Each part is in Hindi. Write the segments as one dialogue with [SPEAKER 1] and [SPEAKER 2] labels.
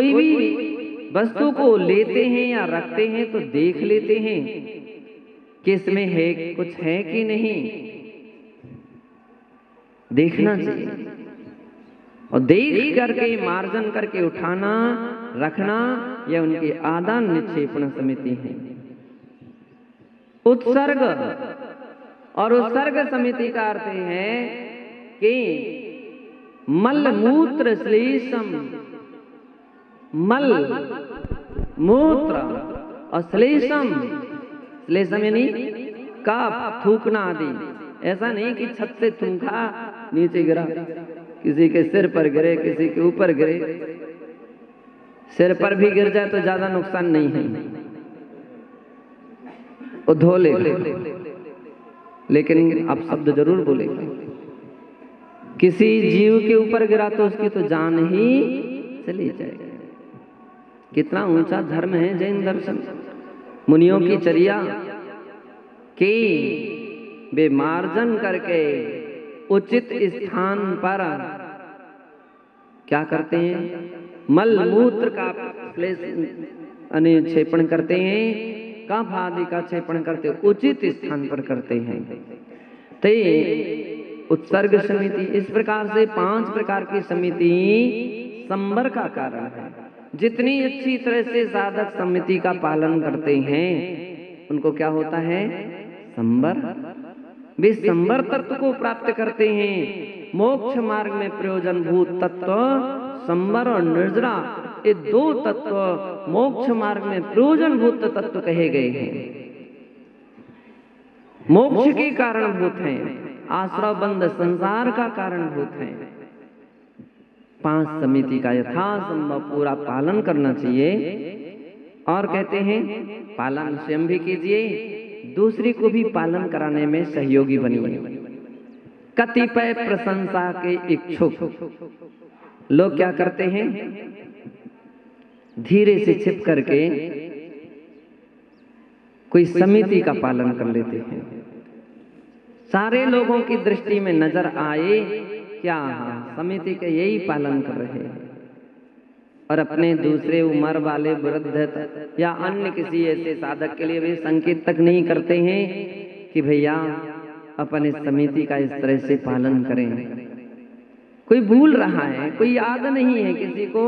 [SPEAKER 1] कोई भी वस्तु को लेते हैं या रखते हैं तो देख लेते हैं कि इसमें है, कुछ है कि नहीं, देखना चाहिए। और देख करके मार्जन करके उठाना रखना यह उनकी आदान निक्षेपण समिति है। उत्सर्ग और उत्सर्ग समिति का अर्थ है कि मल मूत्र श्लेषम, मल मूत्र और श्लेषम, श्लेषम यानी कफ थूकना आदि। ऐसा नहीं कि छत से थूका नीचे गिरा, किसी के सिर पर गिरे, किसी के ऊपर गिरे। सिर पर भी गिर जाए तो ज्यादा नुकसान नहीं है, वो धो ले, लेकिन आप शब्द जरूर बोलेगा। किसी जीव के ऊपर गिरा तो उसकी तो जान ही चली जाएगी। कितना ऊंचा धर्म है जैन दर्शन, मुनियों की चर्या कि वे मार्जन करके उचित स्थान पर क्या करते हैं, मल मूत्र का क्षेपण करते हैं, कफ आदि का क्षेपण करते हैं, उचित स्थान पर करते हैं। तो उत्सर्ग समिति इस प्रकार से 5 प्रकार की समिति संबर का कारण है। जितनी अच्छी तरह से साधक समिति का पालन करते हैं उनको क्या होता है, संबर। वे संबर तत्व को प्राप्त करते हैं। मोक्ष मार्ग में प्रयोजन भूत तत्व संबर और निर्जरा, ये 2 तत्व मोक्ष मार्ग में प्रयोजन भूत तत्व कहे गए हैं। मोक्ष के कारणभूत हैं, आश्रय बंध संसार का कारणभूत है। 5 समिति का यथासंभव पूरा पालन करना चाहिए। और कहते हैं पालन स्वयं भी कीजिए, दूसरे को भी पालन कराने में सहयोगी बनिए। कतिपय प्रशंसा के इच्छुक लोग क्या करते हैं, धीरे से छिप करके कोई समिति का पालन कर लेते हैं। सारे लोगों की दृष्टि में नजर आए क्या समिति के यही पालन कर रहे हैं, और अपने दूसरे उम्र वाले वृद्ध या अन्य किसी ऐसे साधक के लिए वे संकेत तक नहीं करते हैं कि भैया अपन इस समिति का इस तरह से पालन करें। कोई भूल रहा है, कोई याद नहीं है किसी को,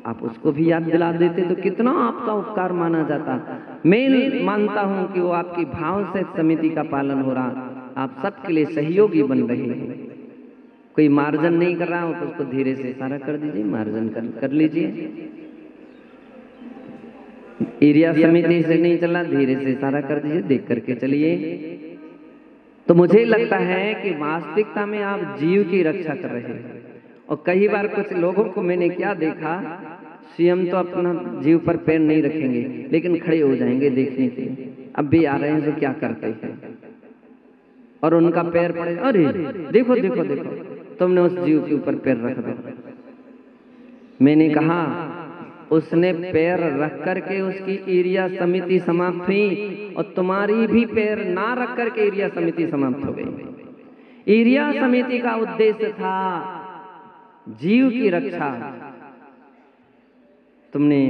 [SPEAKER 1] आप उसको भी याद दिला देते तो कितना आपका उपकार माना जाता। मैं मानता हूं कि वो आपकी भाव से समिति का पालन हो रहा, आप सबके लिए सहयोगी बन रहे हैं। कोई मार्जन नहीं कर रहा हो तो उसको धीरे से इशारा कर दीजिए, मार्जन कर लीजिए। एरिया समिति से नहीं चला, धीरे से इशारा कर दीजिए, देख करके चलिए। तो मुझे लगता है कि वास्तविकता में आप जीव की रक्षा कर रहे हैं। और कई बार कुछ लोगों को मैंने क्या देखा, स्वयं तो अपना जीव पर पैर नहीं रखेंगे लेकिन खड़े हो जाएंगे देखने के लिए, अब भी आ रहे हैं तो क्या करते हैं, और उनका पैर पड़े, अरे देखो देखो देखो तुमने उस जीव के ऊपर पैर रख दिया। मैंने कहा उसने पैर रख करके उसकी एरिया समिति समाप्त हुई, और तुम्हारी भी पैर ना रख करके एरिया समिति समाप्त हो गई। एरिया समिति का उद्देश्य था जीव की रक्षा। तुमने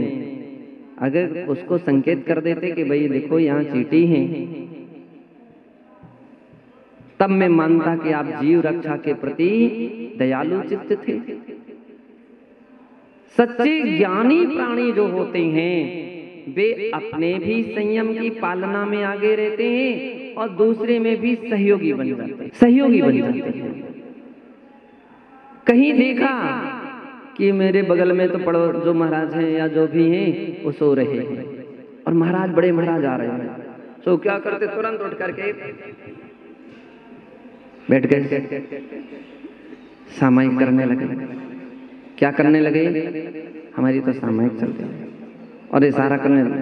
[SPEAKER 1] अगर उसको संकेत कर देते कि भाई देखो यहाँ चींटी है, तब मैं मानता कि आप जीव रक्षा के प्रति दयालु चित्त थे। सच्चे ज्ञानी प्राणी जो होते हैं वे अपने भी संयम की पालना में आगे रहते हैं और दूसरे में भी सहयोगी बन जाते हैं। कहीं देखा कि मेरे बगल में तो पड़ो जो महाराज हैं या जो भी हैं वो सो रहे हैं, और महाराज बड़े महाराज आ रहे हैं, तो क्या करते, तुरंत उठ करके बैठ गए, सामायिक करने लगे। क्या करने लगे, हमारी तो सामायिक चलती है, और इशारा करने लगे,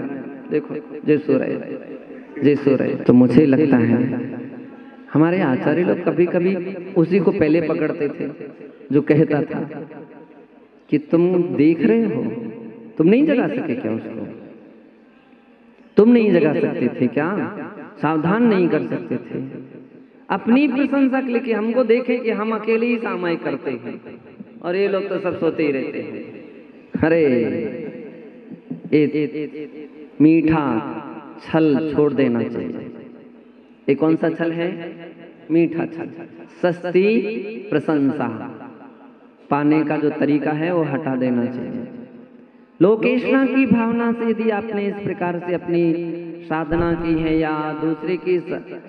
[SPEAKER 1] देखो जे सो रहे। तो मुझे लगता है हमारे आचार्य लोग कभी कभी उसी को पहले पकड़ते थे जो कहता था कि तुम देख रहे हो, तुम नहीं जगा सके क्या उसको, तुम नहीं जगा सकते थे क्या, सावधान नहीं कर सकते थे। अपनी प्रशंसा के लिए कि हमको देखे कि हम अकेले ही सामायिक करते हैं और ये लोग तो सब सोते ही रहते हैं। अरे मीठा छल छोड़ देना चाहिए। ये कौन सा छल है? मीठा छल। सस्ती प्रशंसा पाने का जो तरीका है वो हटा देना चाहिए। लोकेशना की भावना से यदि आपने इस प्रकार से अपनी साधना की है या दूसरे की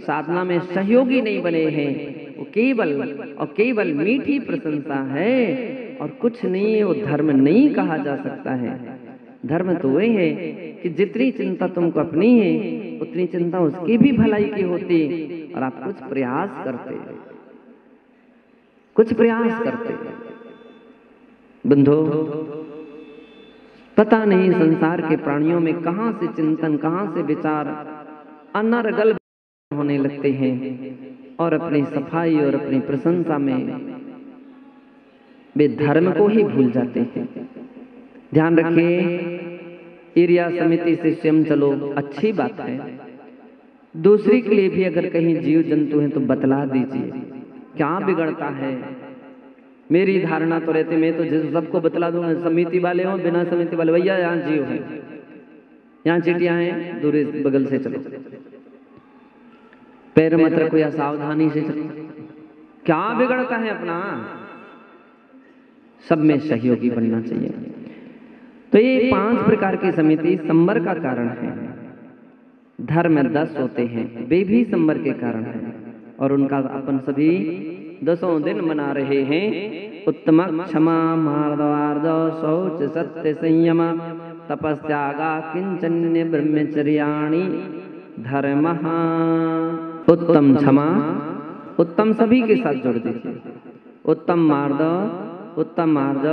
[SPEAKER 1] साधना में सहयोगी नहीं बने हैं, वो केवल और केवल मीठी प्रशंसा है और कुछ नहीं है, वो धर्म नहीं कहा जा सकता है। धर्म तो वही है कि जितनी चिंता तुमको अपनी है उतनी चिंता उसकी भी भलाई की होती और आप कुछ प्रयास करते, कुछ प्रयास करते। बंधो, पता नहीं संसार के प्राणियों में कहां से चिंतन, कहां से विचार अनर्गल होने लगते हैं और अपनी सफाई और अपनी प्रशंसा में वे धर्म को ही भूल जाते हैं। ध्यान रखिए, एरिया समिति से स्वयं चलो, अच्छी बात है। दूसरे के लिए भी अगर कहीं जीव जंतु हैं तो बतला दीजिए, क्या बिगड़ता है। मेरी धारणा तो रहती, मैं तो सबको बतला दूंगा, समिति वाले हो बिना समिति वाले, भैया यहाँ जीव है, यहाँ चिटियां हैं, दूर बगल से चलो, पैर मत रखो या सावधानी से चलो, क्या बिगड़ता है अपना। सब में सहयोगी बनना चाहिए। तो ये 5 प्रकार की समिति संबर का कारण है। धर्म 10 होते हैं, वे भी संबर के कारण हैं और उनका अपन सभी 10 दिन मना रहे हैं। उत्तम क्षमा मार्दवार्द शौच सत्य संयम तपस्यागा किंचन्य ब्रह्मचर्याणि धर्म। उत्तम क्षमा, उत्तम सभी के साथ जोड़ दीजिए। उत्तम मार्द, उत्तम मार्ज,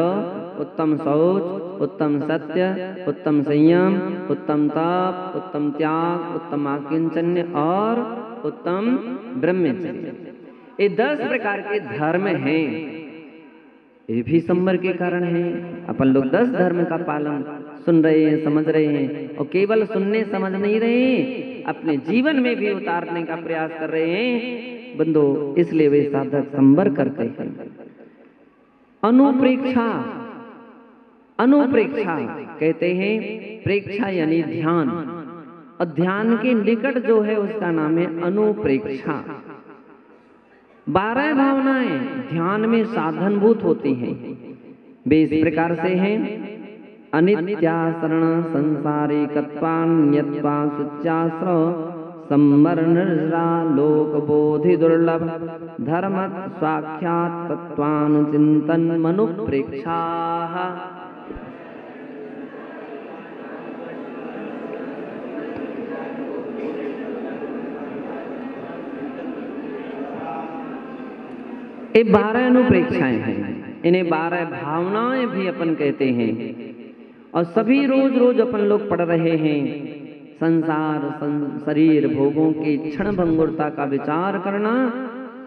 [SPEAKER 1] उत्तम शौच, उत्तम सत्य, उत्तम संयम, उत्तम तप, उत्तम त्याग, उत्तम आकिंचन्य और उत्तम ब्रह्मचर्य। ये 10 प्रकार के धर्म हैं, ये भी संबर के कारण है। अपन लोग 10 धर्म का पालन सुन रहे हैं, समझ रहे हैं और केवल सुनने समझ नहीं रहे, अपने जीवन में भी उतारने का प्रयास कर रहे हैं। बंधो, इसलिए वे साधक संबर करते हैं। अनुप्रेक्षा, अनुप्रेक्षा कहते हैं, प्रेक्षा यानी ध्यान, और ध्यान के निकट जो है उसका नाम है अनुप्रेक्षा। 12 भावनाएं ध्यान में साधनभूत होती हैं। वे इस प्रकार से हैं: अनित्या शरण संसारिकत्वान्यत्वा शुच्याश्रव संबर निर्जरा लोक बोधि दुर्लभ धर्म साक्षात तत्वानुचिंतन मनुप्रेक्षा। ये 12 अनुप्रेक्षाएं हैं, इन्हें 12 भावनाएं भी अपन कहते हैं। और सभी रोज रोज अपन लोग पढ़ रहे हैं। संसार शरीर भोगों की क्षण भंगुरता का विचार करना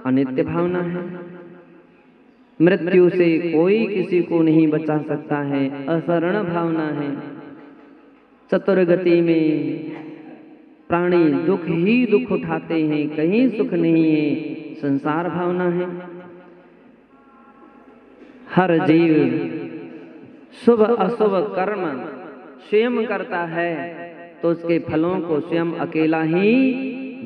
[SPEAKER 1] अनित्य भावना है। मृत्यु से कोई किसी को नहीं बचा सकता है, अशरण भावना है। चतुर्गति में प्राणी दुख ही दुख उठाते हैं, कहीं सुख नहीं है, संसार भावना है। हर जीव शुभ अशुभ कर्म स्वयं करता है तो उसके फलों को स्वयं अकेला ही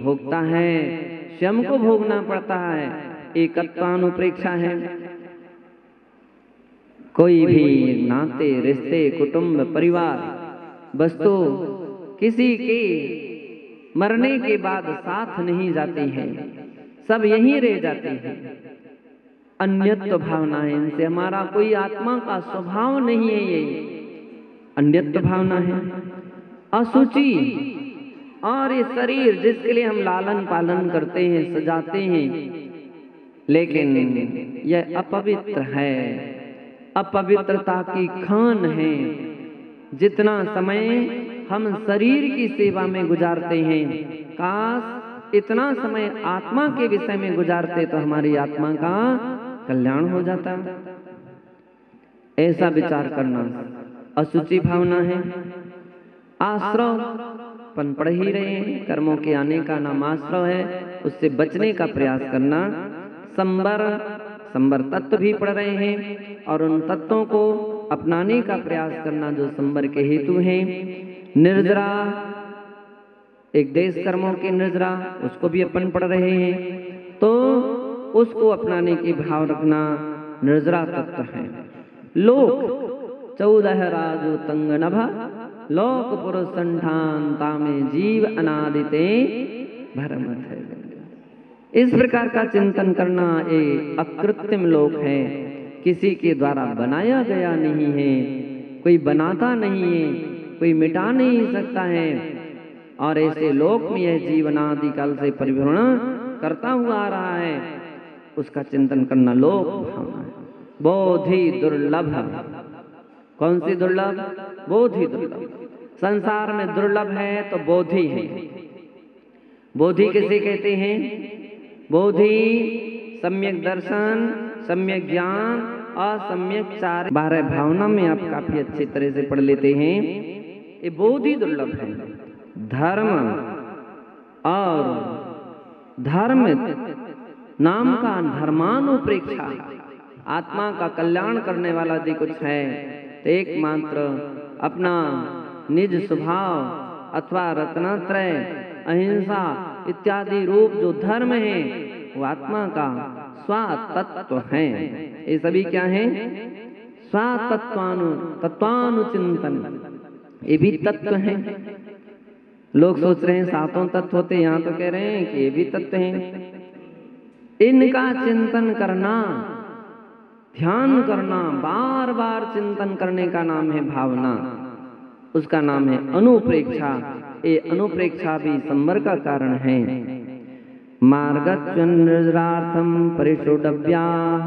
[SPEAKER 1] भोगता है, स्वयं को भोगना पड़ता है। एकत्वानुप्रेक्षा है। कोई भी नाते रिश्ते कुटुंब परिवार वस्तु किसी के मरने के बाद साथ नहीं जाती है, सब यहीं रह जाती है। अन्यत्व भावना है, इनसे हमारा कोई आत्मा का स्वभाव नहीं है, ये अन्यत्व भावना है। असुचि और ये शरीर जिसके लिए हम लालन पालन करते हैं, सजाते हैं, लेकिन यह अपवित्र है, अपवित्रता की खान है। जितना समय हम शरीर की सेवा में गुजारते हैं, काश इतना समय आत्मा के विषय में गुजारते तो हमारी आत्मा का कल्याण हो जाता। ऐसा विचार करना असुचि भावना है। आश्रव पन पढ़ ही रहे हैं, कर्मों के आने का नाम आश्रव है, उससे बचने का प्रयास करना। संबर, संबर तत्व भी पढ़ रहे हैं और उन तत्वों को अपनाने का प्रयास करना जो संवर के हेतु हैं। निर्जरा, एक देश कर्मों की निर्जरा, उसको भी अपन पढ़ रहे हैं, तो उसको अपनाने की भाव रखना निर्जरा तत्व है। लोक 14 राजो तंग नभ, लोक पुरुष संठान तामे जीव अनादिते भरमत है। इस प्रकार का चिंतन करना एक अकृत्रिम लोक है, किसी के द्वारा बनाया गया नहीं है, कोई बनाता नहीं है, कोई मिटा नहीं सकता है। और ऐसे लोक में यह जीवनादि काल से परिभ्रमण करता हुआ आ रहा है, उसका चिंतन करना लोक भावना है। बोधि दुर्लभ, कौन सी दुर्लभ? बोधि दुर्लभ। संसार में दुर्लभ है तो बोधि है। बोधि किसे कहते हैं? बोधि सम्यक दर्शन, सम्यक ज्ञान और सम्यक चार 12 भावना में आप काफी अच्छी तरह से पढ़ लेते हैं। ये बोधि दुर्लभ है। धर्म और धर्म नाम का धर्मानुप्रेक्षा, आत्मा का कल्याण करने वाला यदि कुछ है तो एकमात्र अपना निज स्वभाव अथवा रत्नत्रय, अहिंसा इत्यादि रूप जो धर्म है वो आत्मा का स्वातत्व है। ये सभी क्या है? तत्वानुचिंतन, ये भी तत्व है। लोग सोच रहे हैं सातों तत्व होते, यहाँ तो कह रहे हैं कि ये भी तत्व हैं। इनका चिंतन करना, ध्यान करना, बार बार चिंतन करने का नाम है भावना, उसका नाम है अनुप्रेक्षा। ये अनुप्रेक्षा भी संवर का कारण है। मार्गच्युन निर्जरार्थम परिषोडव्याः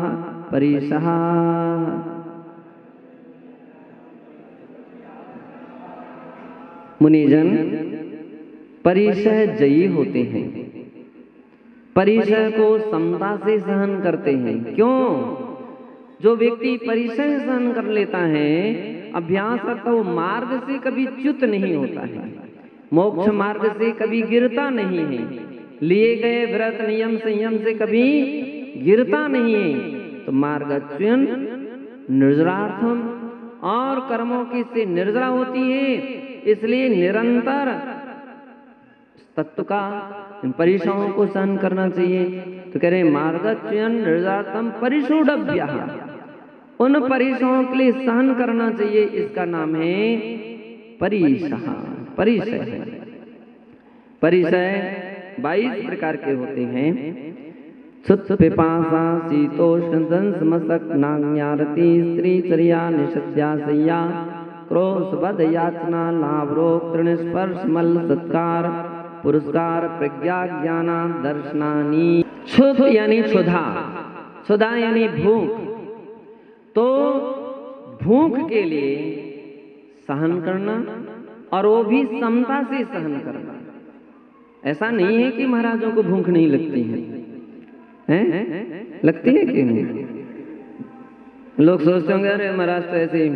[SPEAKER 1] परिसः, मुनिजन परिसह जयी होते हैं, परिसह को समता से सहन करते हैं। क्यों? जो व्यक्ति परिसह सहन कर लेता है, अभ्यास रखता, वो मार्ग से कभी च्युत नहीं होता है, मोक्ष मार्ग से कभी गिरता नहीं है, लिए गए व्रत नियम संयम से कभी गिरता नहीं है। तो मार्गच्युन निर्जरार्थम, और कर्मों की से निर्जरा होती है, इसलिए निरंतर तत्व का परिसहों को सहन करना चाहिए। तो कह रहे मार्गच्युन निर्जरार्थम परिषोडव्याः, उन परिसहों के लिए सहन करना चाहिए, इसका नाम है परिसह। परिसह, परिसह 22 प्रकार के होते हैं। सुत पिपासा शीतोष्ण दंस मसक नाज्ञारती स्त्री चर्या निषद्या सय्या क्रोश वध याचना लाभ रोग तृण स्पर्श मल सत्कार पुरस्कार प्रज्ञा ज्ञाना दर्शनानी। क्षुध यानी क्षुधा, क्षुधा यानी भूख। तो भूख के लिए सहन करना, और वो भी समता से सहन करना। ऐसा नहीं है कि महाराजों को भूख नहीं लगती है, हैं? लगती है कि नहीं? लोग सोचते होंगे अरे महाराज तो ऐसे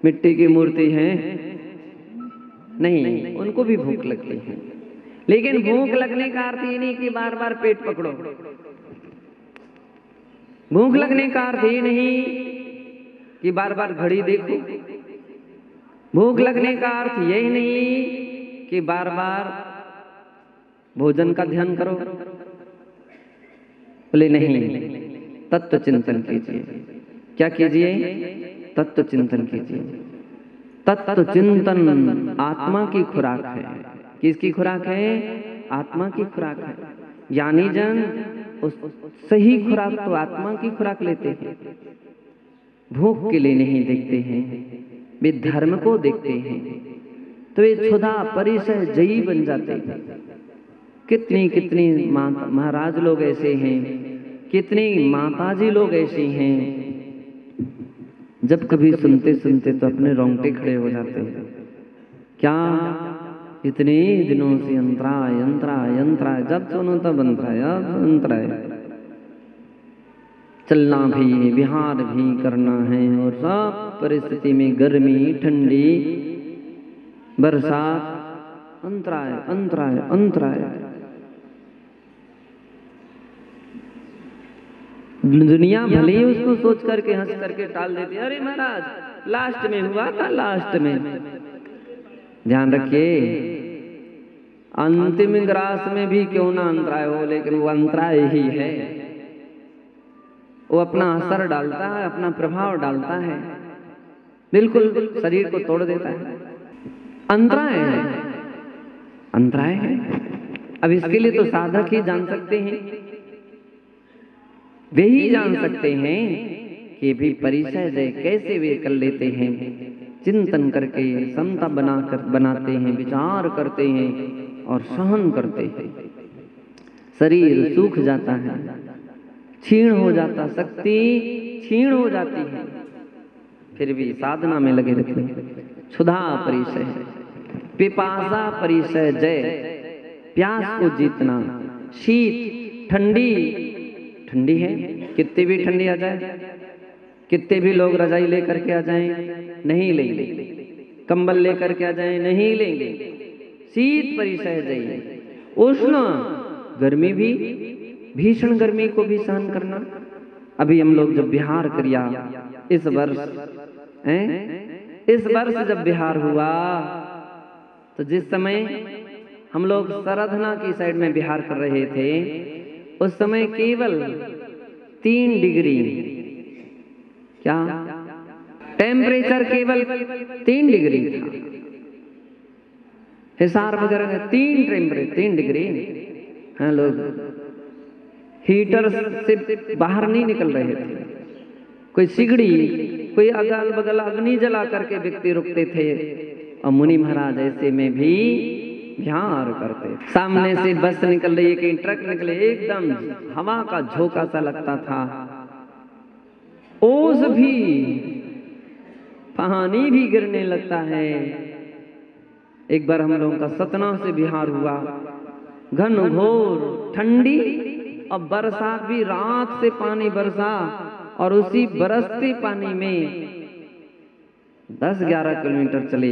[SPEAKER 1] मिट्टी की मूर्ति है। नहीं, उनको भी भूख लगती है, लेकिन भूख लगने का अर्थ ये नहीं कि बार बार पेट पकड़ो। भूख लगने का अर्थ ये नहीं कि बार बार घड़ी देखो। भूख लगने का अर्थ यही नहीं कि बार बार भोजन का ध्यान करो। बोले नहीं, तत्व चिंतन कीजिए। क्या कीजिए? तत्व चिंतन कीजिए। तत्व चिंतन आत्मा की खुराक है। किसकी खुराक है? आत्मा की खुराक है। ज्ञानी जन उस सही खुराक तो आत्मा की खुराक लेते हैं, भूख के लिए नहीं देखते हैं, वे धर्म को देखते हैं। तो ये क्षुधा परिसह जयी बन जाते हैं। कितनी कितनी महाराज लोग ऐसे हैं, कितनी माताजी लोग ऐसी हैं, जब कभी सुनते सुनते तो अपने रोंगटे खड़े हो जाते हैं। क्या इतने दिनों से अंतराय अंतराय अंतराय, जब सुनो तब अंतराय, अब अंतराय। चलना भी है, विहार भी करना है, और सब परिस्थिति में गर्मी ठंडी बरसात, अंतराय अंतराय अंतराय। दुनिया भले ही उसको सोच करके हंस करके टाल देती, अरे महाराज लास्ट में हुआ था, लास्ट में। ध्यान रखिए, अंतिम ग्रास में भी क्यों ना अंतराय हो, लेकिन वो अंतराय ही है। वो अपना असर डालता है, अपना प्रभाव डालता है, बिल्कुल शरीर को तोड़ देता है। अंतराय है, अंतराय है। अब इसके लिए तो साधक ही जान सकते हैं, वे ही जान सकते हैं कि भी परिचय जय कैसे वे कर लेते हैं। चिंतन करके समता बनाते हैं, विचार करते हैं और सहन करते हैं। शरीर सूख जाता है, क्षीण हो जाता, शक्ति क्षीण हो जाती है, फिर भी साधना में लगे रहते हैं। क्षुधा परिचय, पिपासा परिचय जय, प्यास को जीतना। शीत ठंडी, ठंडी है, कितने भी ठंडी आ जाए, कितने भी लोग रजाई लेकर के आ जाएं, नहीं लेंगे। कंबल लेकर के आ जाएं, नहीं लेंगे। शीत परिचय जय। उष्ण गर्मी भी, भीषण गर्मी को भी सहन करना। अभी हम लोग जब बिहार किया इस वर्ष, इस वर्ष जब बिहार हुआ, तो जिस समय हम लोग सरधना की साइड में बिहार कर रहे थे, उस समय केवल 3 डिग्री, क्या टेम्परेचर केवल 3 डिग्री था। हिसार वगैरह में 3 डिग्री। हाँ, लोग हीटर से बाहर नहीं निकल रहे थे। कोई सिगड़ी, कोई अगल बगल अग्नि जला करके व्यक्ति रुकते थे, और मुनि महाराज ऐसे में भी बिहार करते। सामने से बस निकल रही है, कहीं ट्रक निकले, एकदम हवा का झोंका सा लगता था। ओस भी, पानी भी गिरने लगता है। एक बार हम लोगों का सतना से बिहार हुआ, घनघोर ठंडी और बरसात भी, रात से पानी बरसा, और उसी बरसते पानी में 10-11 किलोमीटर चले।